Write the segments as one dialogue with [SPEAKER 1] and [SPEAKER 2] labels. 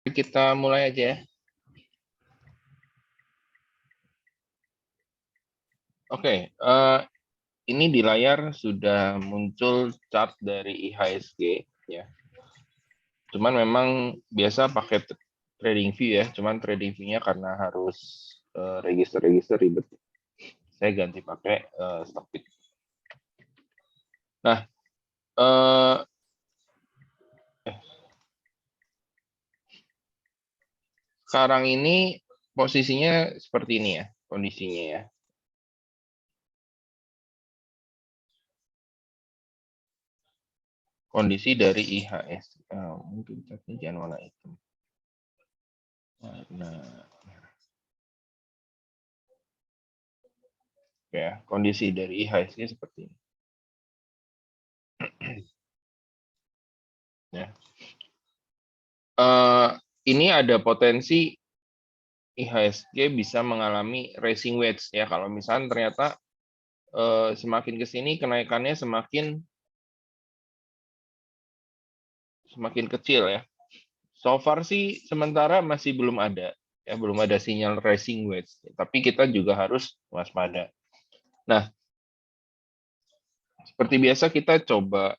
[SPEAKER 1] Kita mulai aja ya. Oke, ini di layar sudah muncul chart dari IHSG ya. Cuman memang biasa pakai trading view ya. Cuman trading view-nya karena harus register ribet. Saya ganti pakai stock pick. Nah, sekarang ini posisinya seperti ini ya, kondisinya ya. Kondisi dari IHS. Mungkin catnya jangan warna hitam. Warna ya, kondisi dari IHSG seperti ini. Ya. Ini ada potensi IHSG bisa mengalami rising wedge ya kalau misalnya ternyata semakin ke sini kenaikannya semakin kecil ya. So far sih sementara masih belum ada ya, belum ada sinyal rising wedge. Tapi kita juga harus waspada. Nah, seperti biasa kita coba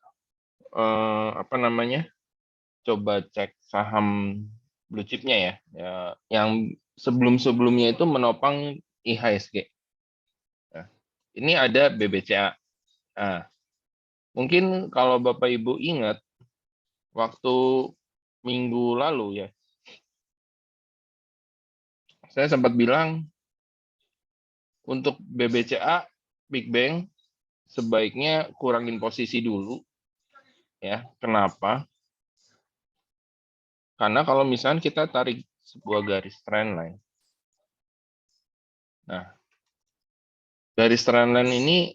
[SPEAKER 1] apa namanya? Coba cek saham blue chipnya ya, yang sebelum-sebelumnya itu menopang IHSG. Nah, ini ada BBCA. Nah, mungkin kalau Bapak Ibu ingat waktu minggu lalu ya, saya sempat bilang untuk BBCA Big Bang sebaiknya kurangin posisi dulu ya. Kenapa? Karena kalau misalnya kita tarik sebuah garis trendline. Nah, garis trendline ini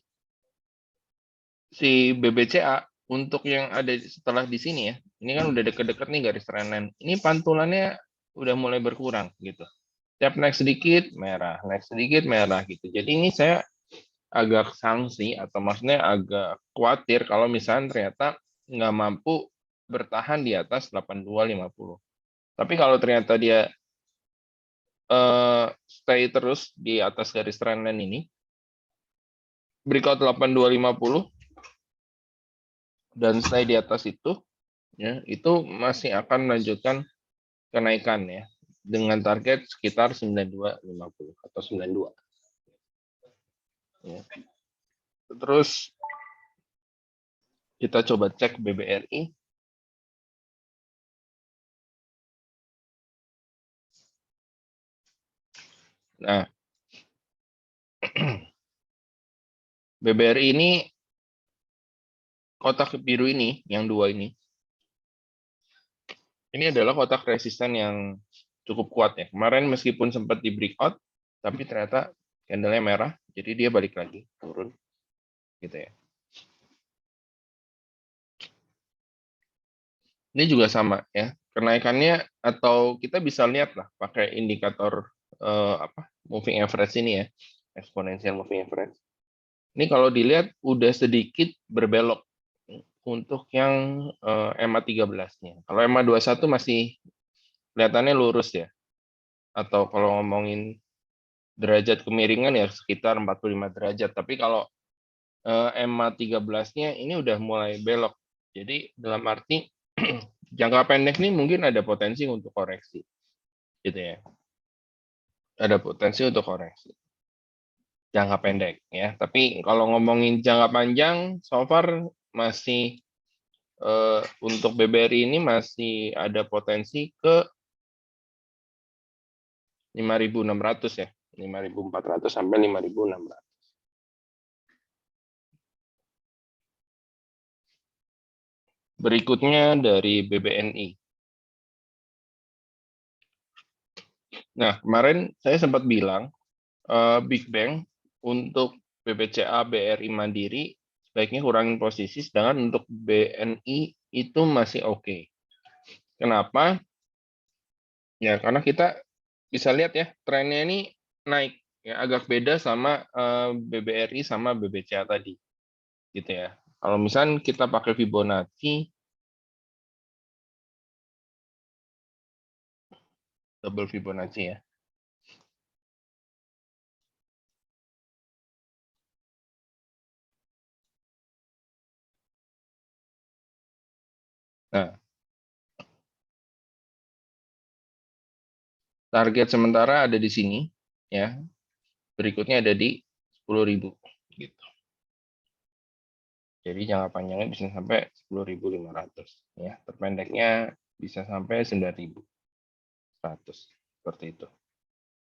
[SPEAKER 1] si BBCA untuk yang ada setelah di sini ya. Ini kan udah deket-deket nih garis trendline. Ini pantulannya udah mulai berkurang gitu. Tiap naik sedikit merah gitu. Jadi ini saya agak sanksi atau maksudnya agak khawatir kalau misalnya ternyata nggak mampu bertahan di atas 8250. Tapi kalau ternyata dia stay terus di atas garis trendline ini, breakout 8250 dan stay di atas itu, ya itu masih akan melanjutkan kenaikan ya dengan target sekitar 9250 atau 92. Ya. Terus kita coba cek BBRI. Nah, BBRI ini kotak biru ini, yang dua ini adalah kotak resisten yang cukup kuat ya. Kemarin meskipun sempat di breakout, tapi ternyata candlenya merah, jadi dia balik lagi turun, gitu ya. Ini juga sama ya, kenaikannya atau kita bisa lihat lah pakai indikator moving average ini ya, exponential moving average. Ini kalau dilihat udah sedikit berbelok untuk yang EMA 13-nya. Kalau EMA 21 masih kelihatannya lurus ya. Atau kalau ngomongin derajat kemiringan ya sekitar 45 derajat. Tapi kalau EMA 13-nya ini udah mulai belok. Jadi dalam arti jangka pendek nih mungkin ada potensi untuk koreksi. Gitu ya. Ada potensi untuk koreksi. Jangka pendek ya. Tapi kalau ngomongin jangka panjang, so far masih untuk BBRI ini masih ada potensi ke 5.600 ya. 5.400 sampai 5.600. Berikutnya dari BBNI. Nah, kemarin saya sempat bilang Big Bang untuk BBCA, BRI Mandiri sebaiknya kurangin posisi, sedangkan untuk BNI itu masih oke. Kenapa? Ya, karena kita bisa lihat ya, trennya ini naik. Ya, agak beda sama BBRI sama BBCA tadi. Gitu ya. Kalau misalnya kita pakai Fibonacci, double Fibonacci ya. Nah, target sementara ada di sini ya. Berikutnya ada di 10.000 gitu. Jadi jangka panjangnya bisa sampai 10.500 ya. Terpendeknya bisa sampai 9.100 seperti itu.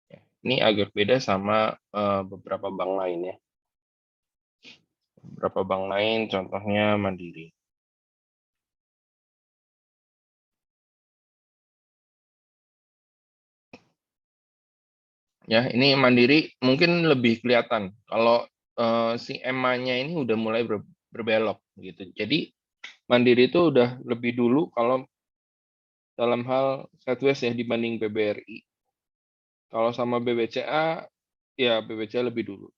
[SPEAKER 1] Ya. Ini agak beda sama beberapa bank lain ya. Beberapa bank lain contohnya Mandiri. Ya, ini Mandiri mungkin lebih kelihatan kalau si EMA-nya ini udah mulai berbelok gitu. Jadi Mandiri itu udah lebih dulu kalau dalam hal sideways ya dibanding BBRI. Kalau sama BBCA ya BBCA lebih dulu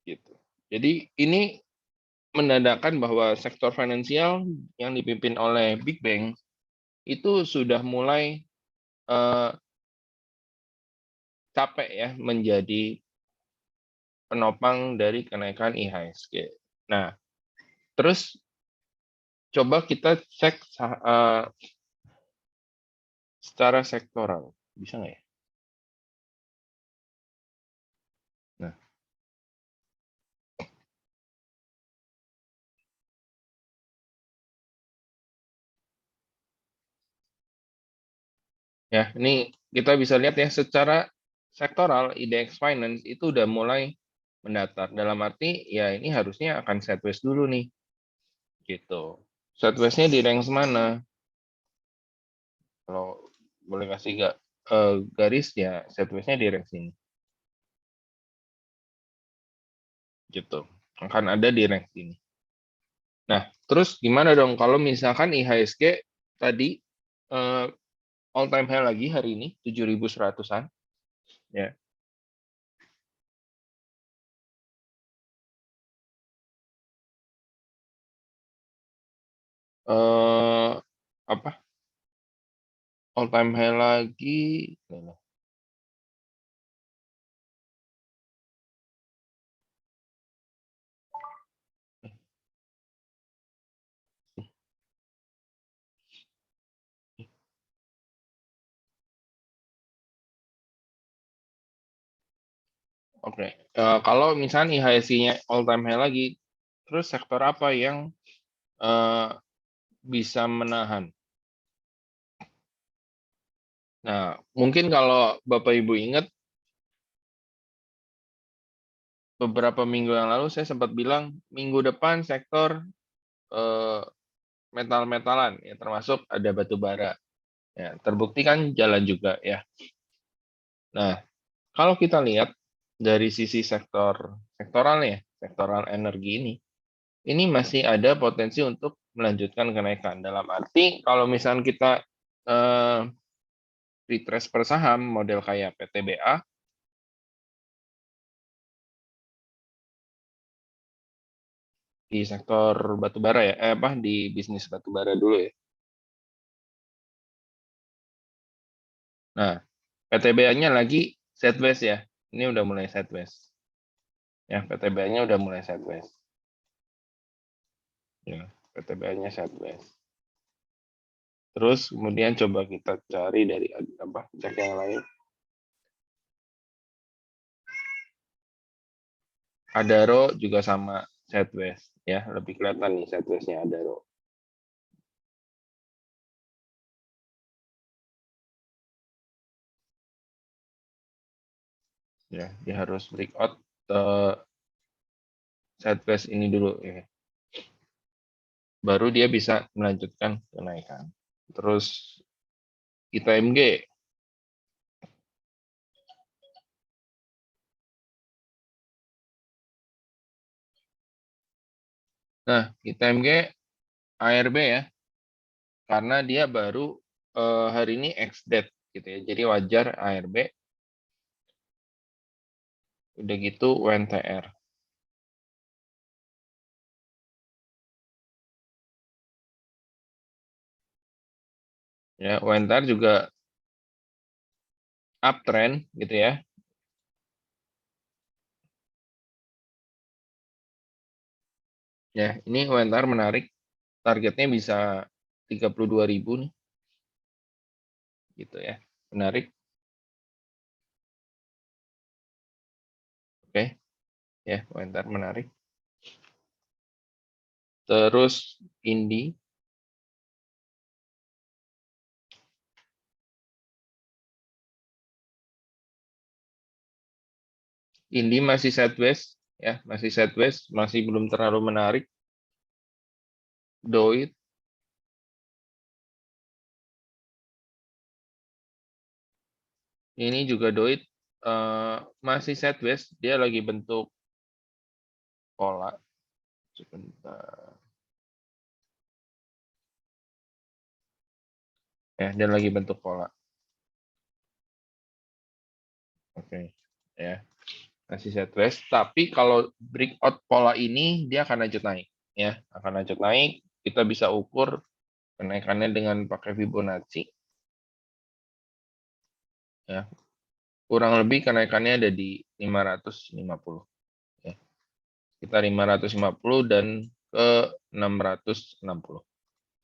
[SPEAKER 1] gitu. Jadi ini menandakan bahwa sektor finansial yang dipimpin oleh Big Bank itu sudah mulai eh, capek ya menjadi penopang dari kenaikan IHSG. Nah, terus coba kita cek secara sektoral, bisa nggak ya? Nah, ya ini kita bisa lihat ya secara sektoral IDX Finance itu udah mulai mendatar. Dalam arti ya ini harusnya akan sideways dulu nih, gitu. Sideways-nya di range mana? Kalau boleh kasih nggak garis ya sideways-nya di range ini, gitu. Akan ada di range ini. Nah, terus gimana dong kalau misalkan IHSG tadi eh, all time high lagi hari ini 7.100-an ya. Eh apa? All time high lagi. Oke. Kalau misalnya IHSG-nya all time high lagi, terus sektor apa yang eh, bisa menahan? Nah, mungkin kalau Bapak Ibu ingat beberapa minggu yang lalu saya sempat bilang minggu depan sektor eh, metal-metalan ya termasuk ada batu bara. Ya, terbukti kan jalan juga ya. Nah, kalau kita lihat dari sisi sektoralnya, sektoral energi ini masih ada potensi untuk melanjutkan kenaikan. Dalam arti kalau misalnya kita eh, retrace per saham model kayak PTBA di sektor batubara ya, apa di bisnis batubara dulu ya. Nah, PTBA-nya lagi sideways ya. Ini udah mulai sideways. Ya, PTBA-nya udah mulai sideways. Ya, PTBA-nya sideways. Terus kemudian coba kita cari dari apa cek yang lain. Adaro juga sama sideways ya, lebih kelihatan nih sideways-nya Adaro. Ya, dia harus breakout uh, sideways ini dulu ya. Baru dia bisa melanjutkan kenaikan. Terus ITMG. Nah, ITMG ARB ya, karena dia baru hari ini ex-date gitu ya. Jadi wajar ARB udah gitu UNTR. Ya, UNTR juga uptrend gitu ya. Ya, ini UNTR menarik. Targetnya bisa 32.000 nih. Gitu ya. Menarik. Oke. Ya, UNTR menarik. Terus Indi. Indi masih sideways ya, masih sideways, masih belum terlalu menarik. Doit ini juga Doit masih sideways, dia lagi bentuk pola. Sebentar. Ya, dia lagi bentuk pola. Oke. Ya, masih sideways, tapi kalau breakout pola ini dia akan lanjut naik ya, akan lanjut naik. Kita bisa ukur kenaikannya dengan pakai Fibonacci ya. Kurang lebih kenaikannya ada di 550 ya. Kita 550 dan ke 660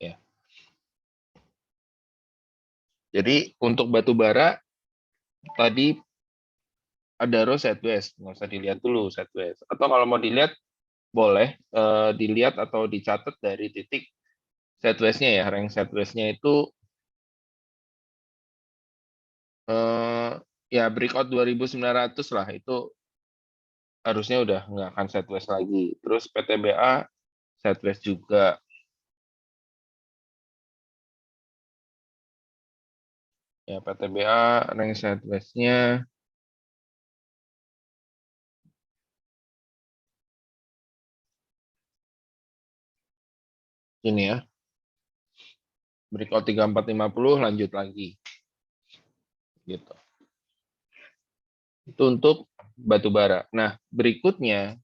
[SPEAKER 1] ya. Jadi untuk batu bara tadi ada row sideways, nggak usah dilihat dulu sideways. Atau kalau mau dilihat boleh dilihat atau dicatat dari titik sideways-nya ya. Rank sideways-nya itu ya breakout 2.900 lah, itu harusnya udah nggak akan sideways lagi. Terus PTBA sideways juga. Ya PTBA rank sideways-nya ini ya. Breakout 3450 lanjut lagi gitu. Itu untuk batu bara. Nah, berikutnya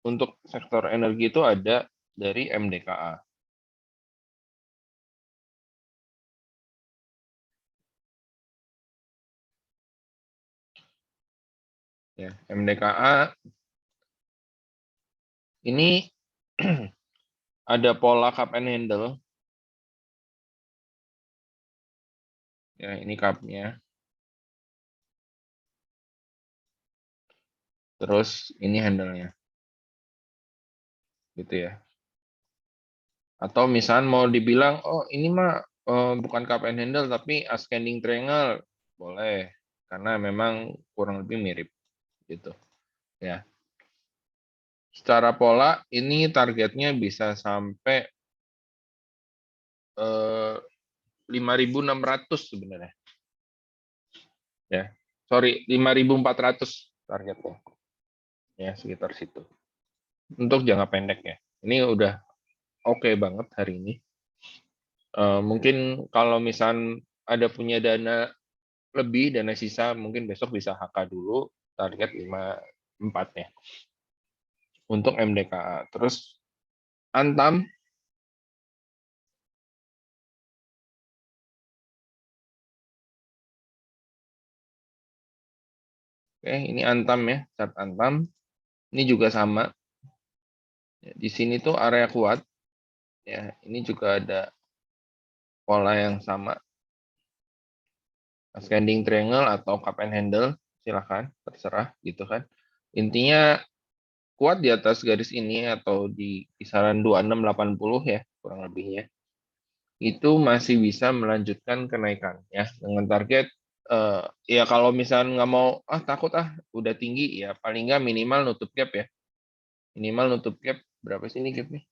[SPEAKER 1] untuk sektor energi itu ada dari MDKA. Ya, MDKA ini ada pola cup and handle. Ya, ini cup-nya. Terus ini handle-nya. Gitu ya. Atau misalnya mau dibilang, oh ini mah bukan cup and handle tapi ascending triangle, boleh, karena memang kurang lebih mirip gitu ya. Secara pola ini targetnya bisa sampai 5.600 sebenarnya ya. Sorry, 5.400 targetnya ya, sekitar situ untuk jangka pendek ya. Ini udah oke banget hari ini. Mungkin kalau misal ada punya dana lebih, dana sisa, mungkin besok bisa HK dulu target 54 ya untuk MDKA. Terus Antam, oke, ini Antam ya, chart Antam. Ini juga sama. Di sini tuh area kuat ya. Ini juga ada pola yang sama. Ascending triangle atau cup and handle, silahkan, terserah gitu kan. Intinya kuat di atas garis ini atau di kisaran 2680 ya, kurang lebihnya. Itu masih bisa melanjutkan kenaikan ya dengan target ya kalau misalnya nggak mau takut udah tinggi ya, paling nggak minimal nutup gap ya, minimal nutup gap berapa sih ini gapnya,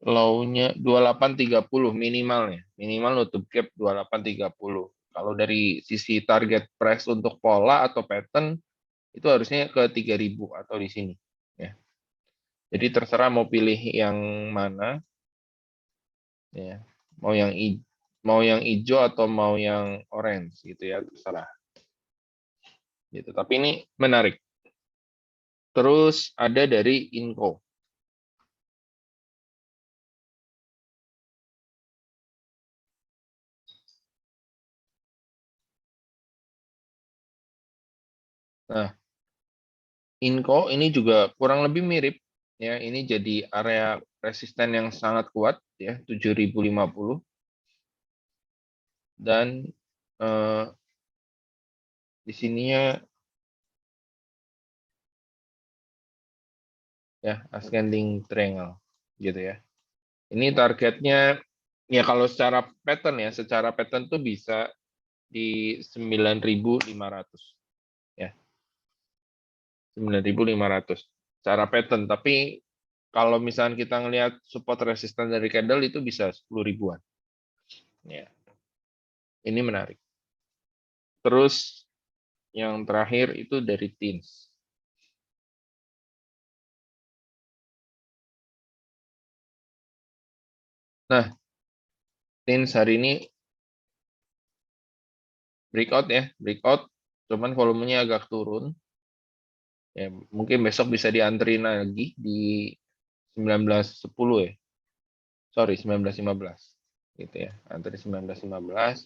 [SPEAKER 1] low-nya 2830 minimalnya, minimal nutup gap 2830. Kalau dari sisi target price untuk pola atau pattern itu harusnya ke 3000 atau di sini ya. Jadi terserah mau pilih yang mana ya. Mau yang mau yang hijau atau mau yang orange gitu ya, terserah. Gitu. Tapi ini menarik. Terus ada dari Inco. Nah, Inco ini juga kurang lebih mirip ya. Ini jadi area resisten yang sangat kuat ya, 7050 dan eh, di sininya ya ascending triangle gitu ya. Ini targetnya ya kalau secara pattern tuh bisa di 9.500 ya, 9.500 secara pattern. Tapi kalau misalnya kita ngelihat support resisten dari candle itu bisa 10 ribuan. Ya, ini menarik. Terus yang terakhir itu dari TINS. Nah, TINS hari ini breakout ya, breakout. Cuman volumenya agak turun. Ya, mungkin besok bisa dianterin lagi di 19.10 ya. Sorry, 19.15. Gitu ya. Antri 19.15.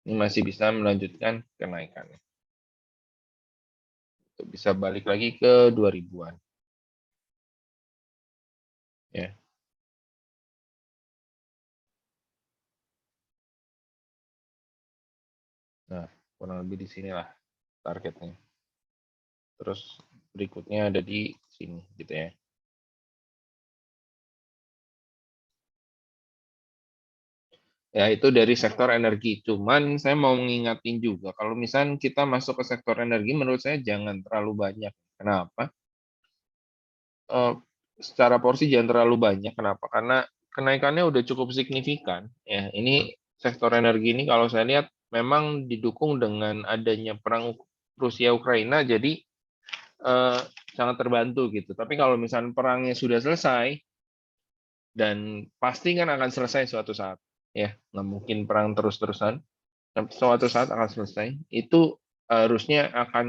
[SPEAKER 1] Ini masih bisa melanjutkan kenaikannya. Bisa balik lagi ke 2000-an. Ya. Nah, kurang lebih di sinilah targetnya. Terus berikutnya ada di sini gitu ya. Ya, itu dari sektor energi. Cuman saya mau ngingatin juga, kalau misalnya kita masuk ke sektor energi, menurut saya jangan terlalu banyak. Kenapa? Eh, Secara porsi jangan terlalu banyak. Kenapa? Karena kenaikannya udah cukup signifikan. Ya, ini sektor energi ini kalau saya lihat memang didukung dengan adanya perang Rusia Ukraina, jadi eh, sangat terbantu gitu. Tapi kalau misalnya perangnya sudah selesai dan pasti kan akan selesai suatu saat, ya nggak mungkin perang terus-terusan. Suatu saat akan selesai. Itu harusnya akan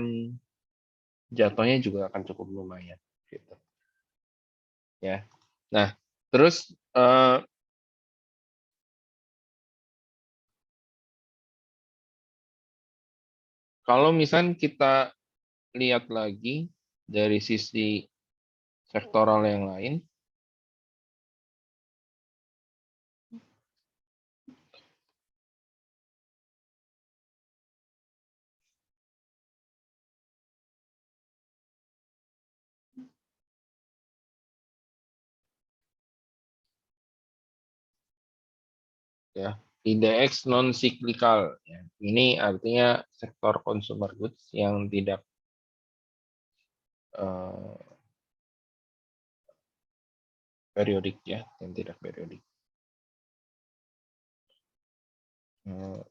[SPEAKER 1] jatuhnya juga akan cukup lumayan, gitu. Ya. Nah, terus kalau misalnya kita lihat lagi dari sisi sektoral yang lain, ya IDX non cyclical, ya. Ini artinya sektor consumer goods yang tidak eh, periodik ya, yang tidak periodik. Eh,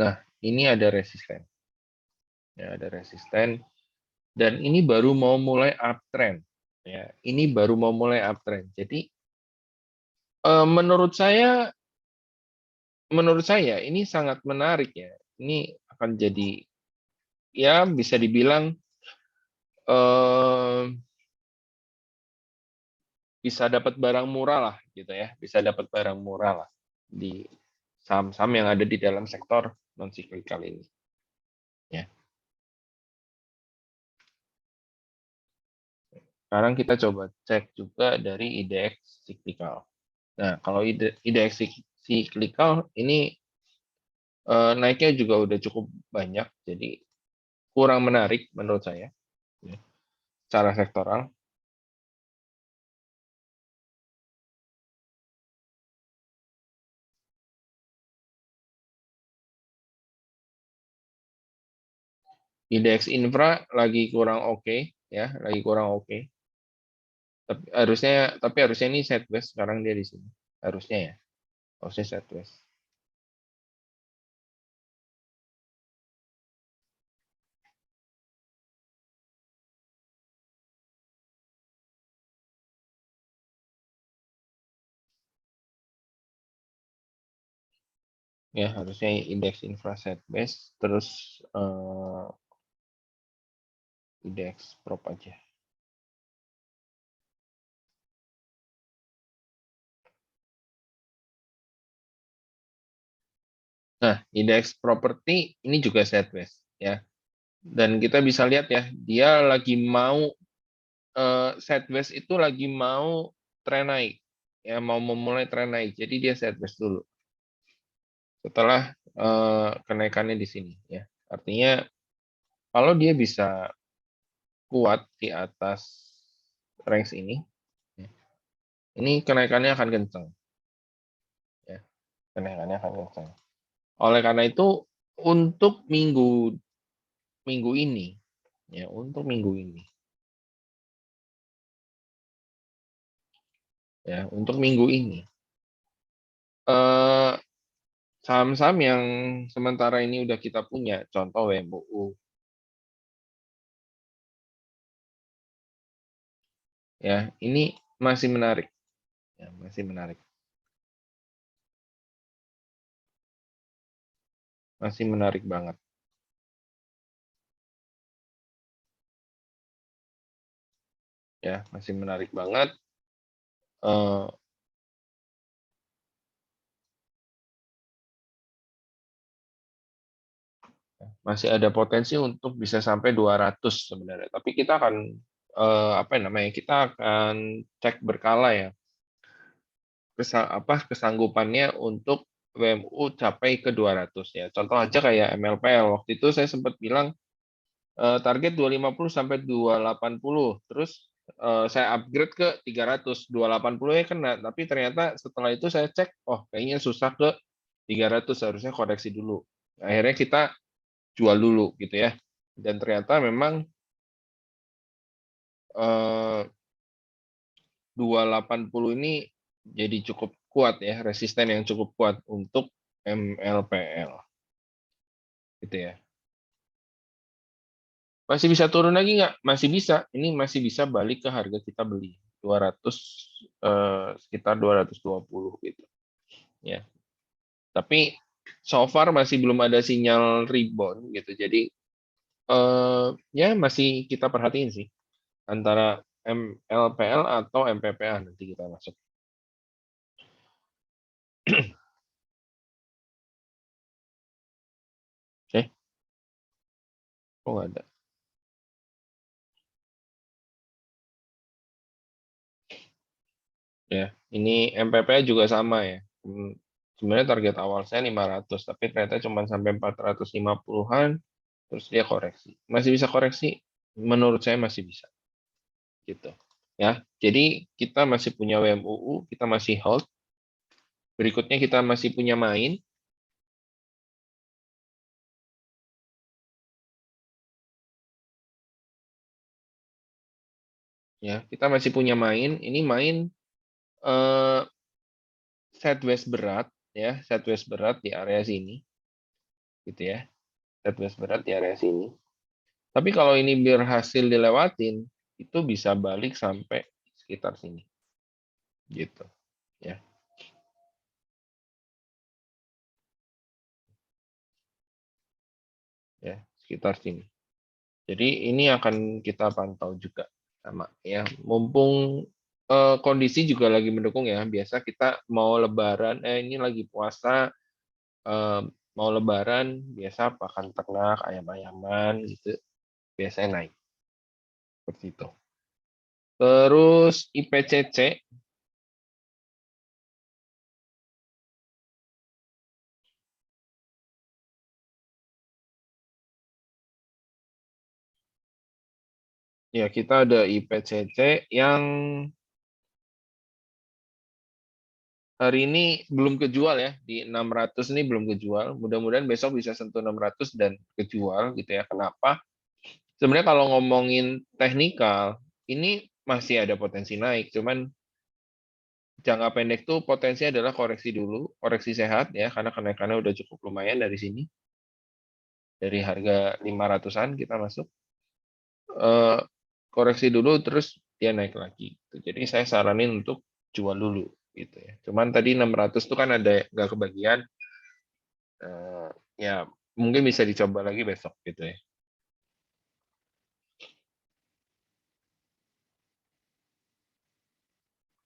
[SPEAKER 1] Nah, ini ada resisten, ya ada resisten, dan ini baru mau mulai uptrend, ya. Ini baru mau mulai uptrend. Jadi menurut saya ini sangat menarik ya. Ini akan jadi ya bisa dibilang eh, bisa dapat barang murah lah gitu ya, bisa dapat barang murah lah di saham-saham yang ada di dalam sektor non cyclical ini. Ya, sekarang kita coba cek juga dari IDX cyclical. Nah, kalau IDX cyclical ini naiknya juga udah cukup banyak, jadi kurang menarik menurut saya ya, secara sektoral. IDX infra lagi kurang oke ya, lagi kurang oke. Tapi harusnya ini sideways sekarang dia di sini. Harusnya ya, harusnya sideways. Ya, harusnya indeks infra sideways terus indeks prop aja. Nah, indeks properti ini juga sideways ya. Dan kita bisa lihat ya, dia lagi mau sideways itu lagi mau tren naik. Ya, mau memulai tren naik. Jadi dia sideways dulu. Setelah kenaikannya di sini ya. Artinya kalau dia bisa kuat di atas range ini kenaikannya akan kencang ya. Kenaikannya akan kencang. Oleh karena itu untuk minggu ini ya, untuk minggu ini ya, untuk minggu ini eh saham-saham yang sementara ini udah kita punya, contoh WMUU ya, ini masih menarik ya, masih menarik. Masih menarik banget ya, masih menarik banget. Eh, Masih ada potensi untuk bisa sampai 200 sebenarnya. Tapi kita akan apa namanya? Kita akan cek berkala ya, kesanggupannya untuk WMU capai ke 200 ya. Contoh aja kayak MLPL. Waktu itu saya sempat bilang target 250 sampai 280. Terus saya upgrade ke 300. 280 ya kena, tapi ternyata setelah itu saya cek, oh kayaknya susah ke 300, harusnya koreksi dulu. Akhirnya kita jual dulu gitu ya. Dan ternyata memang 280 ini jadi cukup kuat ya, resisten yang cukup kuat untuk MLPL gitu ya. Masih bisa turun lagi nggak? Masih bisa. Ini masih bisa balik ke harga kita beli 200 sekitar 220 gitu ya. Tapi so far masih belum ada sinyal rebound gitu. Jadi ya masih kita perhatiin sih antara MLPL atau MPPA nanti kita masuk. Oke, kok nggak ada? Ya, ini MPPA juga sama ya. Sebenarnya target awal saya 500, tapi ternyata cuma sampai 450-an, terus dia koreksi. Masih bisa koreksi? Menurut saya masih bisa. Gitu. Ya, jadi kita masih punya WMUU, kita masih hold. Berikutnya kita masih punya main. Ya, kita masih punya main. Ini main eh, sideways berat, ya, sideways berat di area sini, gitu ya. Sideways berat di area sini. Tapi kalau ini berhasil dilewatin, itu bisa balik sampai sekitar sini, gitu ya. Ya, sekitar sini. Jadi ini akan kita pantau juga sama ya. Mumpung kondisi juga lagi mendukung ya. Biasa kita mau lebaran, ini lagi puasa, eh, mau lebaran, biasa pakan ternak, ayam-ayaman gitu, biasanya naik seperti itu. Terus IPCC, ya kita ada IPCC yang hari ini belum kejual ya, di 600 ini belum kejual. Mudah-mudahan besok bisa sentuh 600 dan kejual gitu ya. Kenapa? Sebenarnya kalau ngomongin teknikal, ini masih ada potensi naik. Cuman jangka pendek tuh potensi adalah koreksi dulu, koreksi sehat ya, karena kenaikannya udah cukup lumayan dari sini. Dari harga 500-an kita masuk. Eh, Koreksi dulu terus dia naik lagi. Jadi saya saranin untuk jual dulu gitu ya. Cuman tadi 600 tuh kan ada nggak kebagian. Ya mungkin bisa dicoba lagi besok gitu ya.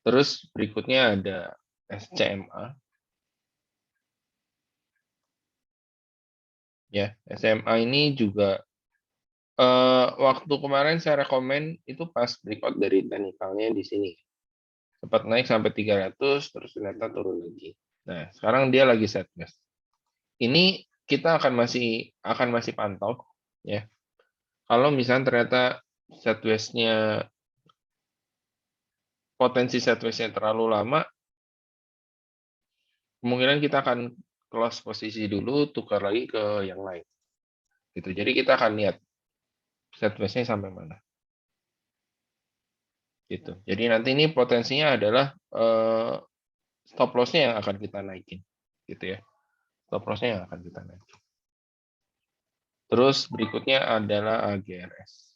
[SPEAKER 1] Terus berikutnya ada SCMA ya. SMA ini juga Waktu kemarin saya rekomen itu pas breakout dari technicalnya di sini. Sempat naik sampai 300, terus ternyata turun lagi. Nah, sekarang dia lagi setback. Ini kita akan masih pantau ya. Kalau misalnya ternyata setback-nya potensi setback-nya terlalu lama, kemungkinan kita akan close posisi dulu, tukar lagi ke yang lain. Gitu. Jadi kita akan lihat setback-nya sampai mana. Gitu. Jadi nanti ini potensinya adalah stop loss-nya yang akan kita naikin. Gitu ya. Stop loss-nya yang akan kita naikin. Terus berikutnya adalah AGRS.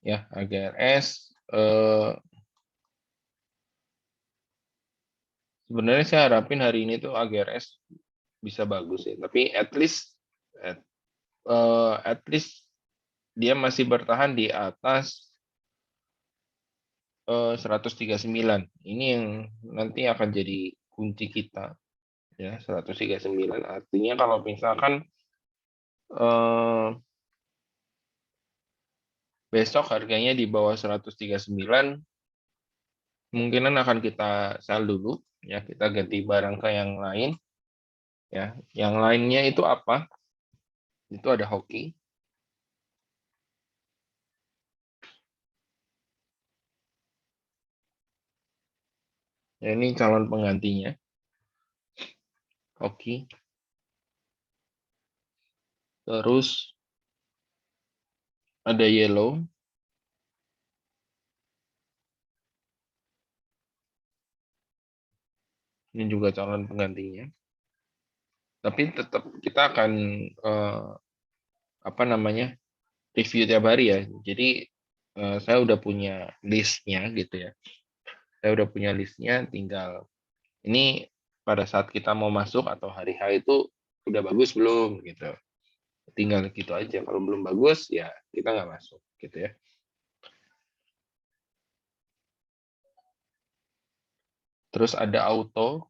[SPEAKER 1] Ya, AGRS sebenarnya saya harapin hari ini tuh AGRS bisa bagus ya, tapi at least dia masih bertahan di atas 139. Ini yang nanti akan jadi kunci kita ya, 139. Artinya kalau misalkan eh, besok harganya di bawah 139, kemungkinan akan kita sell dulu ya, kita ganti barang ke yang lain ya. Yang lainnya itu apa? Itu ada hoki. Ya, ini calon penggantinya hoki. Terus ada yellow. Ini juga calon penggantinya. Tapi tetap kita akan apa namanya, review tiap hari ya. Jadi saya udah punya listnya gitu ya. Saya udah punya listnya, tinggal ini pada saat kita mau masuk atau hari H itu udah bagus belum gitu. Tinggal gitu aja. Kalau belum bagus ya kita nggak masuk gitu ya. Terus ada auto.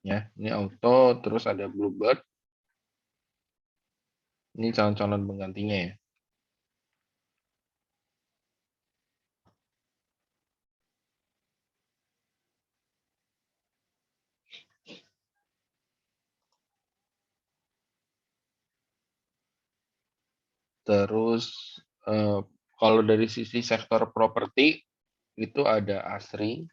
[SPEAKER 1] Ya, ini auto, terus ada Bluebird. Ini calon-calon penggantinya ya. Terus eh, kalau dari sisi sektor properti itu ada ASRI,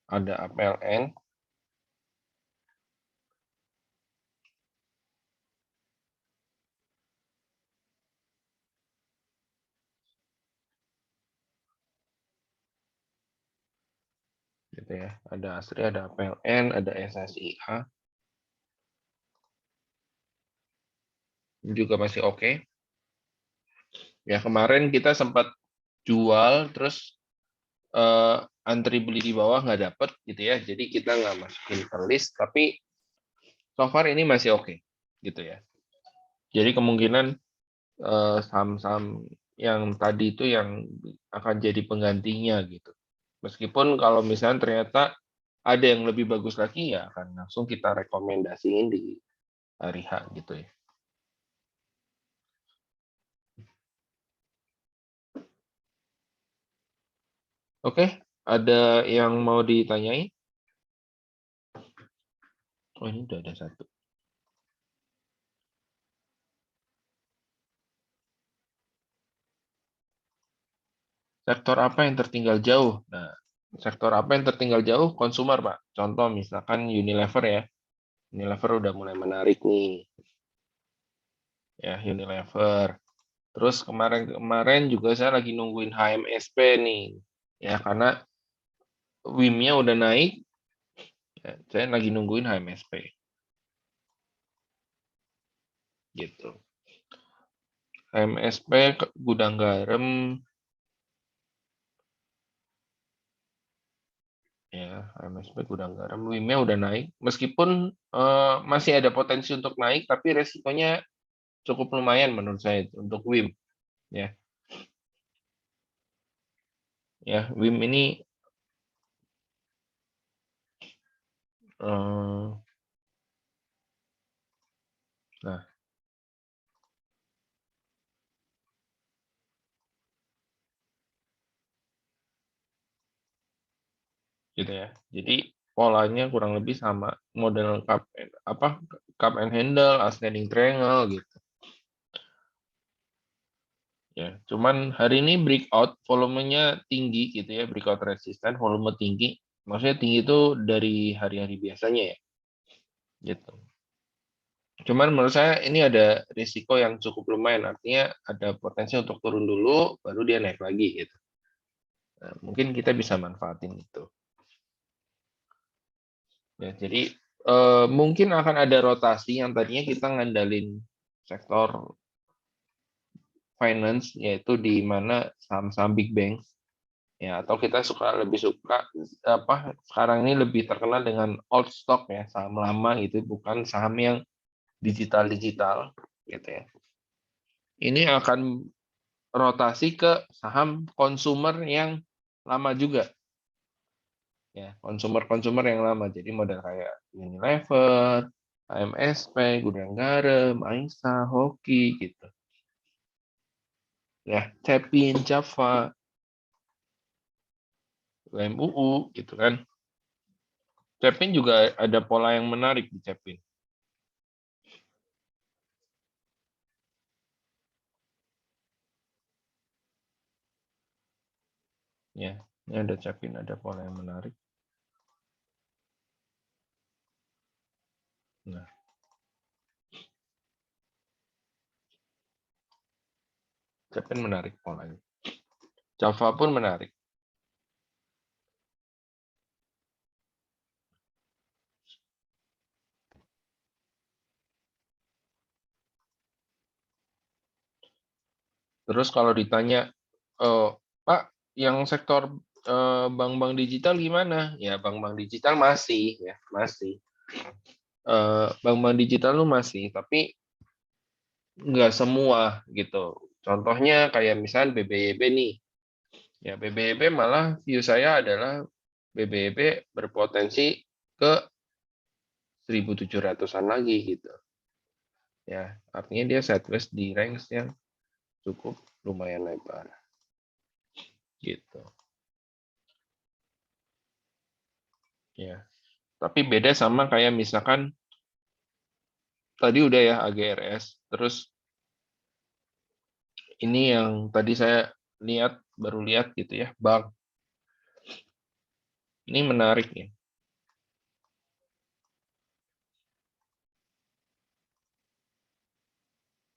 [SPEAKER 1] ada APLN, gitu ya. Ada ASRI, ada APLN, ada SSIA, ini juga masih oke. Ya kemarin kita sempat jual, terus antri beli di bawah nggak dapet gitu ya. Jadi kita nggak masukin ke list, tapi so far ini masih oke gitu ya. Jadi kemungkinan saham-saham yang tadi itu yang akan jadi penggantinya gitu. Meskipun kalau misalnya ternyata ada yang lebih bagus lagi ya akan langsung kita rekomendasiin di hari H gitu ya. Oke, ada yang mau ditanyain? Oh ini udah ada satu. Sektor apa yang tertinggal jauh? Nah, sektor apa yang tertinggal jauh? Konsumer, Pak. Contoh misalkan Unilever ya. Unilever udah mulai menarik nih. Ya, Unilever. Terus kemarin juga saya lagi nungguin HMSP nih. Ya, karena WIM-nya udah naik, ya, saya lagi nungguin HMSP. Gitu. HMSP gudang garam Ya, MSP gudang garam, WIM-nya udah naik. Meskipun masih ada potensi untuk naik, tapi resikonya cukup lumayan menurut saya itu, untuk WIM. Ya, ya WIM ini nah gitu ya. Jadi polanya kurang lebih sama, model cup and handle, ascending triangle gitu. Ya, cuman hari ini breakout, volumenya tinggi gitu ya, breakout resisten, volume tinggi. Maksudnya tinggi itu dari hari-hari biasanya ya, gitu. Cuman menurut saya ini ada risiko yang cukup lumayan, artinya ada potensi untuk turun dulu, baru dia naik lagi gitu. Nah, mungkin kita bisa manfaatin itu. Ya, jadi mungkin akan ada rotasi yang tadinya kita ngandalin sektor finance, yaitu di mana saham-saham big bank, ya, atau kita lebih suka sekarang ini lebih terkenal dengan old stock ya, saham lama itu bukan saham yang digital gitu ya. Ini akan rotasi ke saham konsumer yang lama juga ya, konsumer yang lama, jadi model kayak Unilever, AMSP, Gudang Garam, Aisa, Hoki gitu ya, Cepin, Java, MUU gitu kan. Cepin juga ada pola yang menarik di Cepin ya. Ini ada Cepin, ada pola yang menarik. Nah, Cepin menarik polanya. Java pun menarik. Terus kalau ditanya, Pak, yang sektor bank-bank digital gimana? Ya, bank-bank digital masih, ya masih. Bank-bank digital lu masih, tapi nggak semua gitu. Contohnya kayak misal BBYB nih. Ya, BBYB malah view saya adalah BBYB berpotensi ke 1.700-an lagi gitu. Ya, artinya dia sideways di range yang cukup lumayan lebar gitu. Ya. Tapi beda sama kayak misalkan tadi udah ya AGRS, terus ini yang tadi saya baru lihat gitu ya, bank. Ini menarik ya.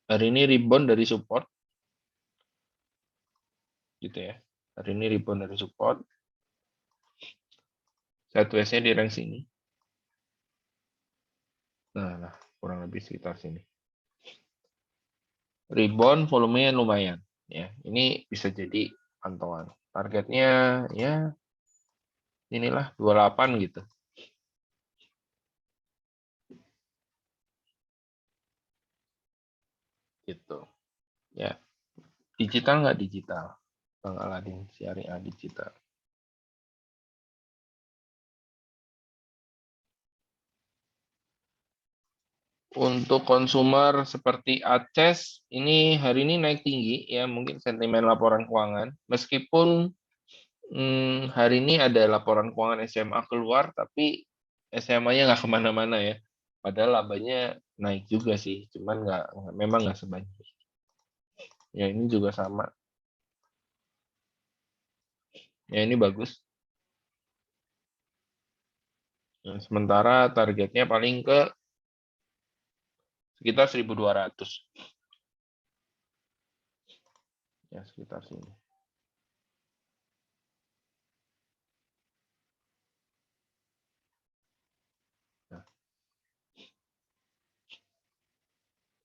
[SPEAKER 1] Hari ini rebound dari support gitu ya. Hari ini rebound dari support. Sideways-nya di range sini. Nah, kurang lebih sekitar sini. Rebound volumenya lumayan ya. Ini bisa jadi pantauan. Targetnya ya inilah 28 gitu. Gitu. Ya, digital nggak digital? Bang Aladin Syariah digital. Untuk konsumer seperti Aces, ini hari ini naik tinggi, ya mungkin sentimen laporan keuangan. Meskipun hari ini ada laporan keuangan SMA keluar, tapi SMA-nya nggak kemana-mana ya. Padahal labanya naik juga sih, cuman memang nggak sebanyak. Ya ini juga sama. Ya ini bagus. Ya, sementara targetnya paling ke sekitar 1.200. Ya sekitar sini. Nah,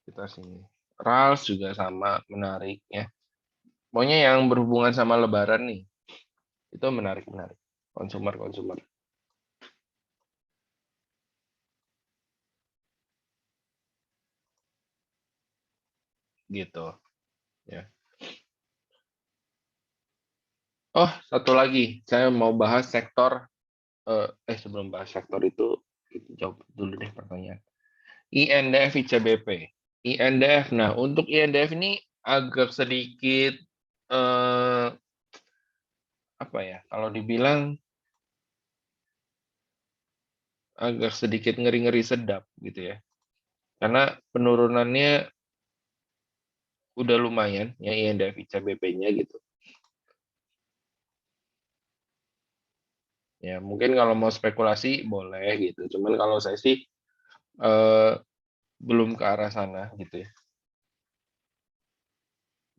[SPEAKER 1] sekitar sini. RALS juga sama, menarik ya. Pokoknya yang berhubungan sama Lebaran nih, itu menarik-menarik. Konsumer-konsumer. gitu ya. Oh, satu lagi, saya mau bahas sektor sebelum bahas sektor itu kita jawab dulu deh pertanyaan. INDF ICBP. INDF. Nah, untuk INDF ini agak sedikit apa ya? Kalau dibilang agak sedikit ngeri-ngeri sedap gitu ya. Karena penurunannya udah lumayan ya INDF ICBP-nya gitu. Ya, mungkin kalau mau spekulasi boleh gitu. Cuman kalau saya sih eh, belum ke arah sana gitu ya.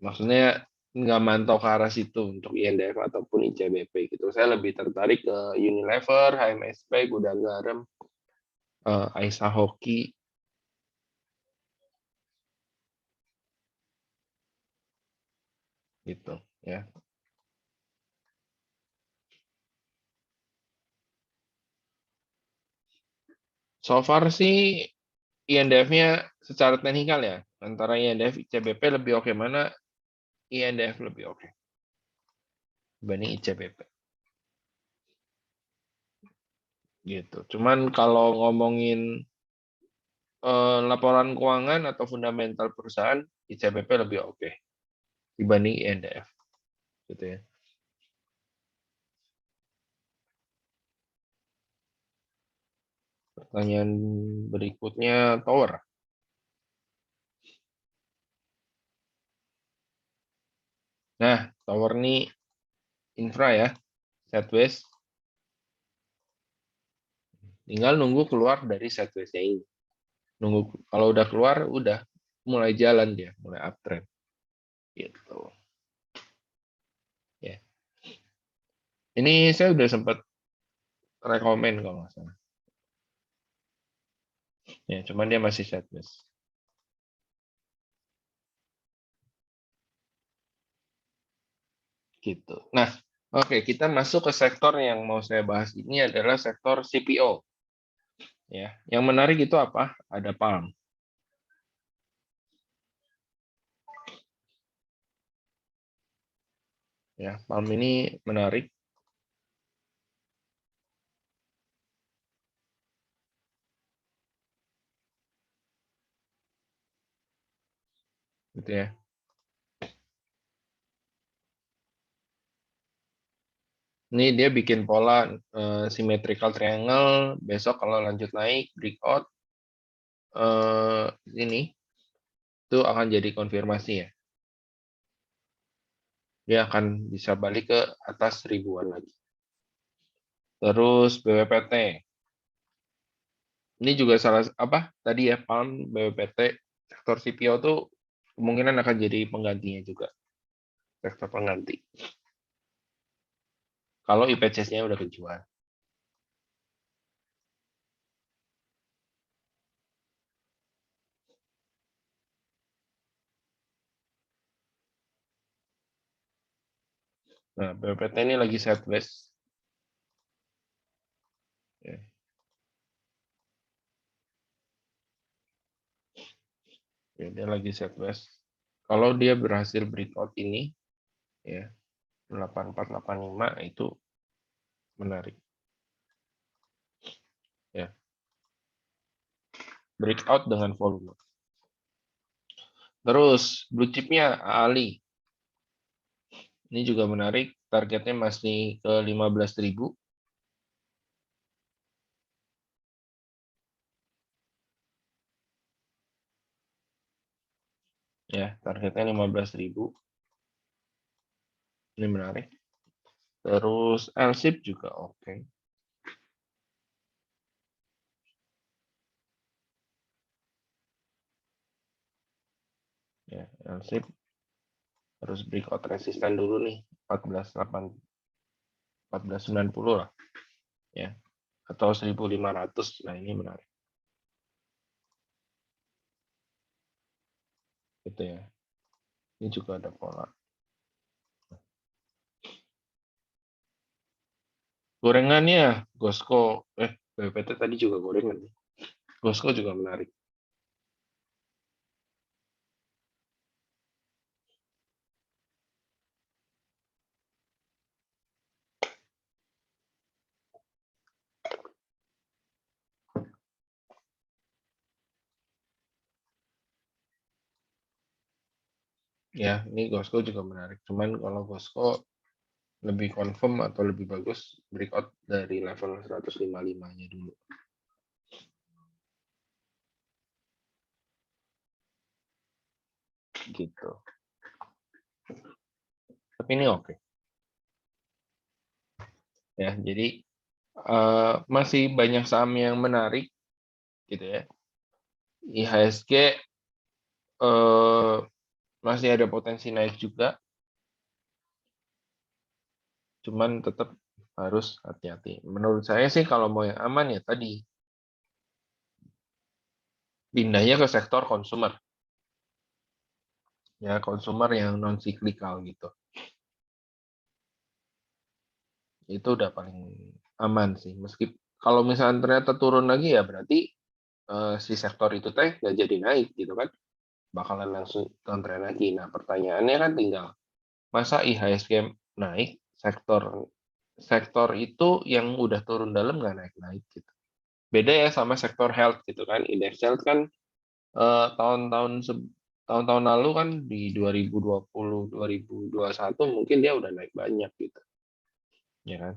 [SPEAKER 1] Maksudnya nggak mantau ke arah situ untuk INDF ataupun ICBP gitu. Saya lebih tertarik ke Unilever, HMSP, Gudang Garam, Aisyah Hoki gitu ya. So far sih INDF-nya secara teknikal ya, antara INDF ICBP lebih oke mana? INDF lebih oke dibanding ICBP gitu. Cuman kalau ngomongin laporan keuangan atau fundamental perusahaan, ICBP lebih oke dibanding INDF gitu ya. Pertanyaan berikutnya tower. Nah, tower ini infra ya, sideways. Tinggal nunggu keluar dari sideways-nya ini. Nunggu kalau udah keluar, udah mulai jalan dia, mulai uptrend. Gitu. Ya. Ini saya udah sempat rekomen kalau nggak salah. Ya, cuman dia masih sideways. Gitu. Nah, oke, kita masuk ke sektor yang mau saya bahas ini adalah sektor CPO. Ya, yang menarik itu apa? Ada Palm. Ya, Palm ini menarik, gitu ya. Ini dia bikin pola symmetrical triangle. Besok kalau lanjut naik breakout ini itu akan jadi konfirmasi ya. Dia akan bisa balik ke atas ribuan lagi. Terus BWPT. Ini juga salah apa tadi ya Palm BWPT sektor CPO tuh kemungkinan akan jadi penggantinya juga sektor pengganti. Kalau IPCS-nya udah kejual. Nah, BPT ini lagi sideways. Ya, ya, dia lagi sideways. Kalau dia berhasil breakout ini, ya 8485 itu menarik. Ya, breakout dengan volume. Terus blue chipnya Ali. Ini juga menarik. Targetnya masih ke 15.000. Ya, targetnya 15.000. Ini menarik. Terus LSIP juga oke. Ya, LSIP harus breakout resisten dulu nih. 1490 lah. Ya, atau 1500. Nah, ini menarik. Gitu ya. Ini juga ada pola. Gorengannya, Gosko, BPT tadi juga gorengan. Gosko juga menarik. Ya, ini Gosco juga menarik. Cuman kalau Gosco lebih confirm atau lebih bagus breakout dari level 155-nya dulu. Gitu. Tapi ini oke. Ya, jadi masih banyak saham yang menarik gitu ya. IHSG masih ada potensi naik juga, cuman tetap harus hati-hati. Menurut saya sih kalau mau yang aman ya tadi pindahnya ke sektor konsumer, ya konsumer yang non siklikal gitu. Itu udah paling aman sih. Meski kalau misalnya ternyata turun lagi ya berarti si sektor itu teh nggak jadi naik gitu kan, bakalan langsung downtrend lagi. Nah pertanyaannya kan tinggal masa IHSG naik, sektor sektor itu yang udah turun dalam nggak naik-naik gitu. Beda ya sama sektor health gitu kan. Indeks health kan tahun-tahun tahun-tahun lalu kan di 2020 2021 mungkin dia udah naik banyak gitu. Ya kan?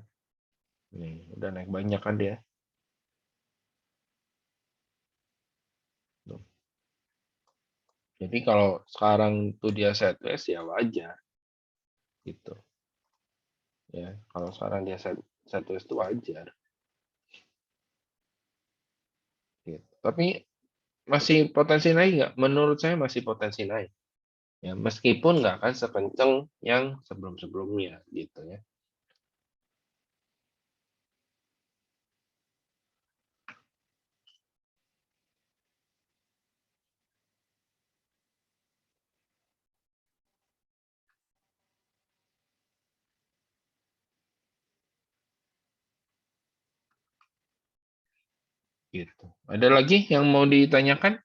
[SPEAKER 1] Nih, udah naik banyak kan dia. Tuh. Jadi kalau sekarang tuh dia sideways ya wajar gitu. Ya, kalau sekarang dia sideways itu wajar gitu. Tapi masih potensi naik nggak? Menurut saya masih potensi naik. Ya, meskipun nggak akan sekenceng yang sebelum-sebelumnya gitu ya. Gitu. Ada lagi yang mau ditanyakan?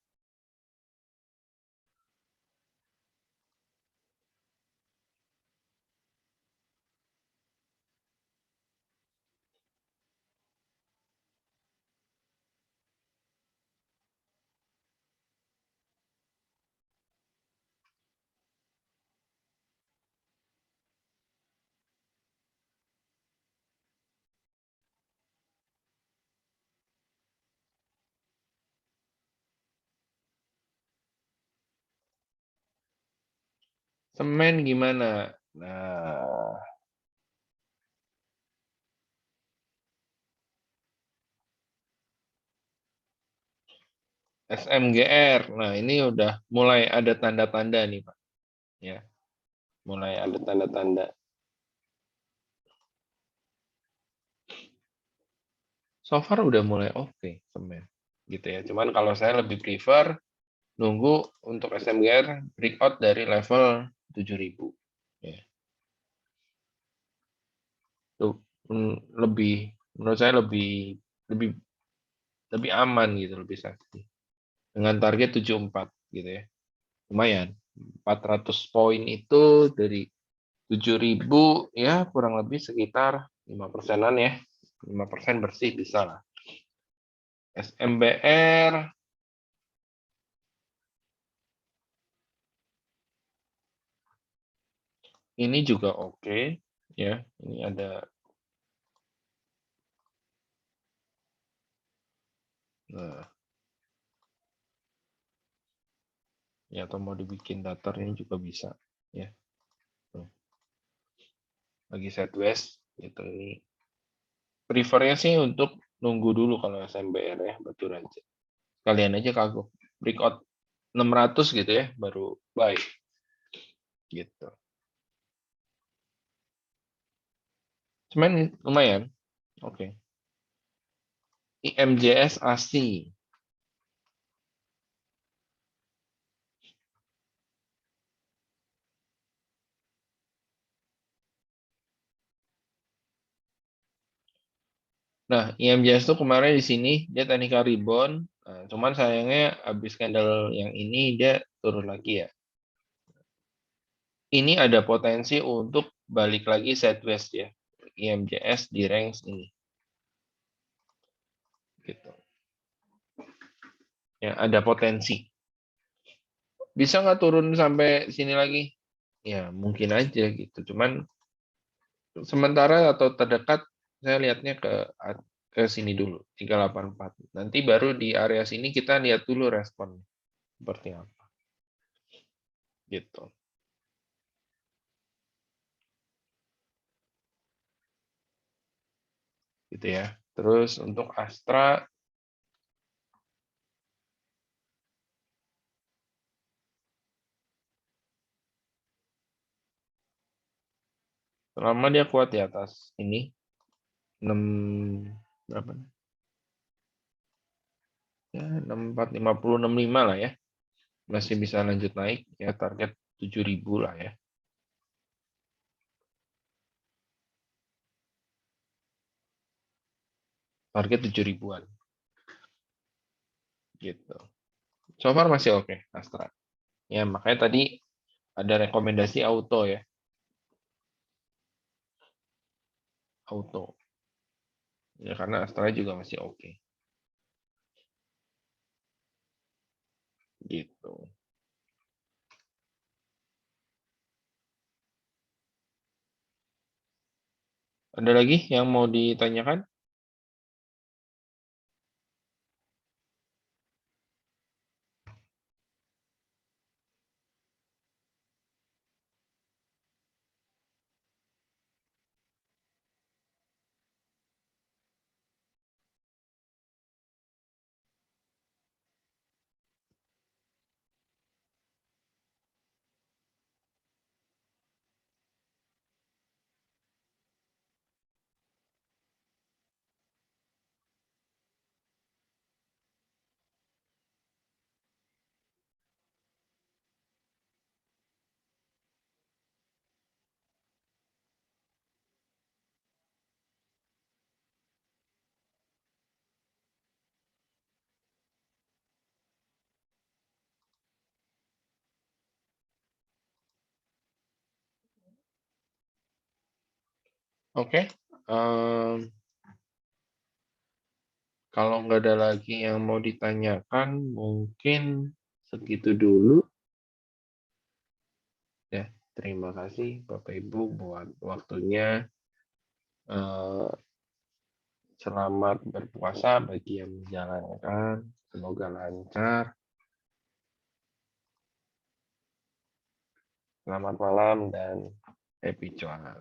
[SPEAKER 1] Semen gimana? Nah, SMGR. Nah, ini udah mulai ada tanda-tanda nih, Pak. Ya, mulai ada tanda-tanda. So far udah mulai oke, semen. Gitu ya. Cuman kalau saya lebih prefer nunggu untuk SMGR breakout dari level 7.000. Ya. Tuh, lebih menurut saya lebih lebih lebih aman gitu, lebih safety. Dengan target 74 gitu ya. Lumayan. 400 poin itu dari 7.000 ya kurang lebih sekitar 5%-an ya. 5% bersih bisa lah. SMBR ini juga oke ya. Ini ada nah, ya atau mau dibikin datar ini juga bisa ya. Tuh. Lagi sideways gitu ini. Prefernya sih untuk nunggu dulu kalau SMBR ya betul aja. Kalian aja kagum. Breakout 600 gitu ya baru buy gitu. Cuman lumayan. Oke. IMJS ASI. Nah, IMJS tuh kemarin di sini dia technical rebound, nah, cuman sayangnya habis skandal yang ini dia turun lagi ya. Ini ada potensi untuk balik lagi sideways ya. IMJS di range ini gitu. Ya, ada potensi. Bisa nggak turun sampai sini lagi? ya mungkin aja gitu. Cuman sementara atau terdekat saya lihatnya ke sini dulu 384. Nanti baru di area sini kita lihat dulu respon seperti apa gitu. Gitu ya. Terus untuk Astra selama dia kuat di atas ini 6 berapa? Ya 6450 65 lah ya. Masih bisa lanjut naik ya, target 7.000 lah ya. Target 7 ribuan gitu. So far masih oke Astra. Ya makanya tadi ada rekomendasi auto ya, auto. Ya karena Astra juga masih oke gitu. Ada lagi yang mau ditanyakan? Oke. Em, Kalau nggak ada lagi yang mau ditanyakan, mungkin segitu dulu. Ya, terima kasih Bapak Ibu buat waktunya. Eh, Selamat berpuasa bagi yang menjalankan. Semoga lancar. Selamat malam dan happy cuan.